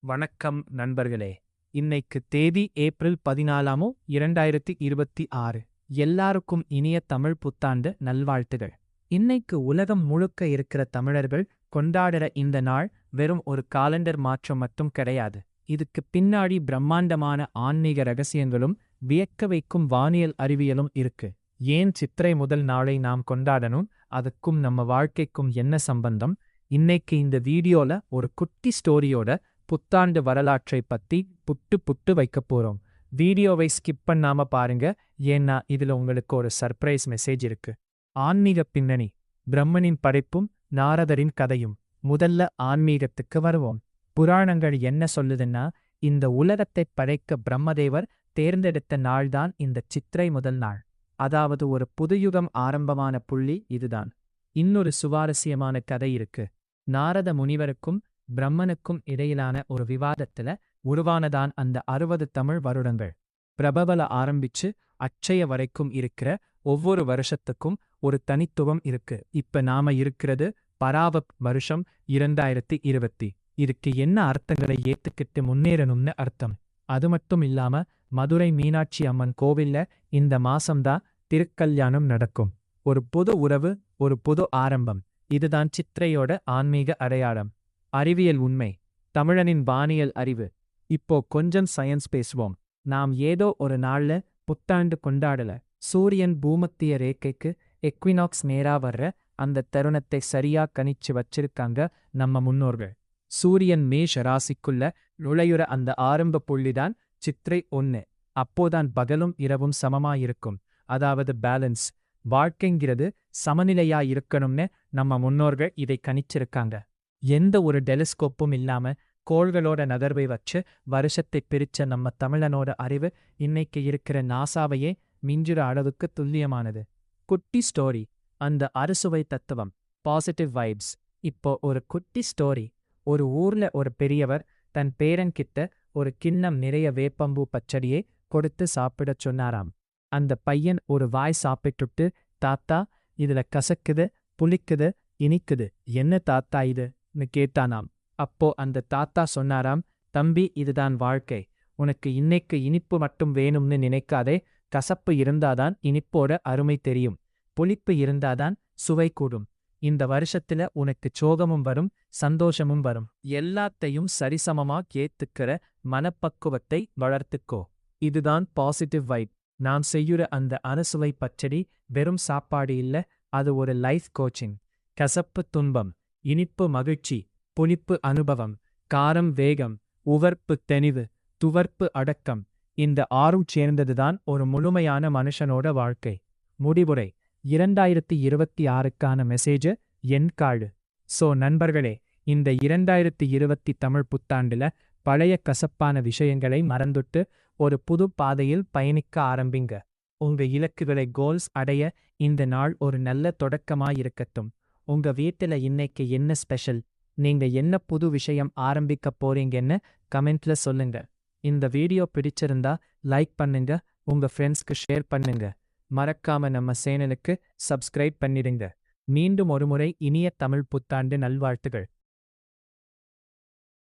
வணக்கம் நண்பர்களே. இன்னைக்கு தேதி ஏப்ரல் 14 2026. எல்லாருக்கும் இனிய தமிழ் புத்தாண்டு நல்வாழ்த்துகள். இன்னைக்கு உலகம் முழுக்க இருக்கிற தமிழர்கள் கொண்டாடுற இந்த நாள் வெறும் ஒரு காலண்டர் மாற்றம் மட்டும் கிடையாது. இதுக்கு பின்னாடி பிரம்மாண்டமான ஆன்மீக ரகசியங்களும் வியக்க வைக்கும் வானியல் அறிவியலும் இருக்கு. ஏன் சித்திரை முதல் நாளை நாம் கொண்டாடணும், அதுக்கும் நம்ம வாழ்க்கைக்கும் என்ன சம்பந்தம்? இன்னைக்கு இந்த வீடியோல ஒரு குட்டி ஸ்டோரியோட புத்தாண்டு வரலாற்றை பத்தி புட்டு வைக்கப் போறோம். வீடியோவை ஸ்கிப் பண்ணாம பாருங்க, ஏன்னா இதுல உங்களுக்கு ஒரு சர்ப்ரைஸ் மெசேஜ் இருக்கு. ஆன்மீக பின்னணி, பிரம்மனின் படைப்பும் நாரதரின் கதையும். முதல்ல ஆன்மீகத்துக்கு வருவோம். புராணங்கள் என்ன சொல்லுதுன்னா, இந்த உலகத்தை படைக்க பிரம்மதேவர் தேர்ந்தெடுத்த நாள்தான் இந்த சித்திரை முதல் நாள். அதாவது ஒரு புதுயுகம் ஆரம்பமான புள்ளி இதுதான். இன்னொரு சுவாரஸ்யமான கதை இருக்கு. நாரத முனிவருக்கும் பிரம்மனுக்கும் இடையிலான ஒரு விவாதத்துல உருவானதான் அந்த 60 தமிழ் வருடங்கள். பிரபவல ஆரம்பிச்சு அட்சய வரைக்கும் இருக்கிற ஒவ்வொரு வருஷத்துக்கும் ஒரு தனித்துவம் இருக்கு. இப்ப நாம இருக்கிறது பராவப் வருஷம் 2020. இதுக்கு என்ன அர்த்தங்களை ஏத்துக்கிட்டு முன்னேறணும்னு அர்த்தம். அது மட்டும் இல்லாம மதுரை மீனாட்சி அம்மன் கோவில்ல இந்த மாசம்தான் திருக்கல்யாணம் நடக்கும். ஒரு புது உறவு, ஒரு புது ஆரம்பம். இதுதான் சித்திரையோட ஆன்மீக அடையாளம். அறிவியல் உண்மை, தமிழனின் வானியல் அறிவு. இப்போ கொஞ்சம் சயின்ஸ் பேசுவோம். நாம் ஏதோ ஒரு நாள்ல புத்தாண்டு கொண்டாடல. சூரியன் பூமத்திய ரேகைக்கு எக்வினாக்ஸ் நேரா வர்ற அந்த தருணத்தை சரியா கணிச்சு வச்சிருக்காங்க நம்ம முன்னோர்கள். சூரியன் மேஷ ராசிக்குள்ள நுழையுற அந்த ஆரம்ப புள்ளிதான் சித்திரை 1. அப்போதான் பகலும் இரவும் சமமாயிருக்கும். அதாவது பேலன்ஸ். வாழ்க்கைங்கிறது சமநிலையா இருக்கணும்னு நம்ம முன்னோர்கள் இதை கணிச்சிருக்காங்க. எந்த ஒரு டெலிஸ்கோப்பும் இல்லாம கோள்களோட நகர்வை வச்சு வருஷத்தை பிரிச்ச நம்ம தமிழனோட அறிவு இன்னைக்கு இருக்கிற நாசாவையே மிஞ்சுற அளவுக்கு துல்லியமானது. குட்டி ஸ்டோரி, அந்த அறுசுவை தத்துவம், பாசிட்டிவ் வைப்ஸ். இப்போ ஒரு குட்டி ஸ்டோரி. ஒரு ஊர்ல ஒரு பெரியவர் தன் பேரன்கிட்ட ஒரு கிண்ணம் நிறைய வேப்பம்பூ பச்சடியை கொடுத்து சாப்பிடச் சொன்னாராம். அந்த பையன் ஒரு வாய் சாப்பிட்டுட்டு, தாத்தா, இதுல கசக்குது, புளிக்குது, இனிக்குது, என்ன தாத்தா இதுன்னு கேட்டானாம். அப்போ அந்த தாத்தா சொன்னாராம், தம்பி, இதுதான் வாழ்க்கை. உனக்கு இன்னைக்கு இனிப்பு மட்டும் வேணும்னு நினைக்காதே. கசப்பு இருந்தாதான் இனிப்போட அருமை தெரியும். புளிப்பு இருந்தாதான் சுவை கூடும். இந்த வருஷத்துல உனக்கு சோகமும் வரும், சந்தோஷமும் வரும். எல்லாத்தையும் சரிசமமா ஏத்துக்கிற மனப்பக்குவத்தை வளர்த்துக்கோ. இதுதான் பாசிட்டிவ் வைப். நாம் செய்யுற அந்த அறுசுவை பச்சடி வெறும் சாப்பாடு இல்ல, அது ஒரு லைஃப் கோச்சிங். கசப்பு துன்பம், இனிப்பு மகிழ்ச்சி, புளிப்பு அனுபவம், காரம் வேகம், உவர்ப்பு தெளிவு, துவர்ப்பு அடக்கம். இந்த ஆறும் சேர்ந்ததுதான் ஒரு முழுமையான மனுஷனோட வாழ்க்கை. முடிவுரை, 2026க்கான மெசேஜ் என் காடு. சோ நண்பர்களே, இந்த 2020 தமிழ் புத்தாண்டுல பழைய கசப்பான விஷயங்களை மறந்துட்டு ஒரு புது பாதையில் பயணிக்க ஆரம்பிங்க. உங்க இலக்குகளை கோல்ஸ் அடைய இந்த நாள் ஒரு நல்ல தொடக்கமாயிருக்கட்டும். உங்க வீட்டுல இன்னைக்கு என்ன ஸ்பெஷல்? நீங்க என்ன புது விஷயம் ஆரம்பிக்க போறீங்கன்னு கமெண்ட்ல சொல்லுங்க. இந்த வீடியோ பிடிச்சிருந்தா லைக் பண்ணுங்க, உங்க ஃப்ரெண்ட்ஸ்க்கு ஷேர் பண்ணுங்க. மறக்காம நம்ம சேனலுக்கு சப்ஸ்கிரைப் பண்ணிடுங்க. மீண்டும் ஒருமுறை இனிய தமிழ் புத்தாண்டு நல்வாழ்த்துகள்.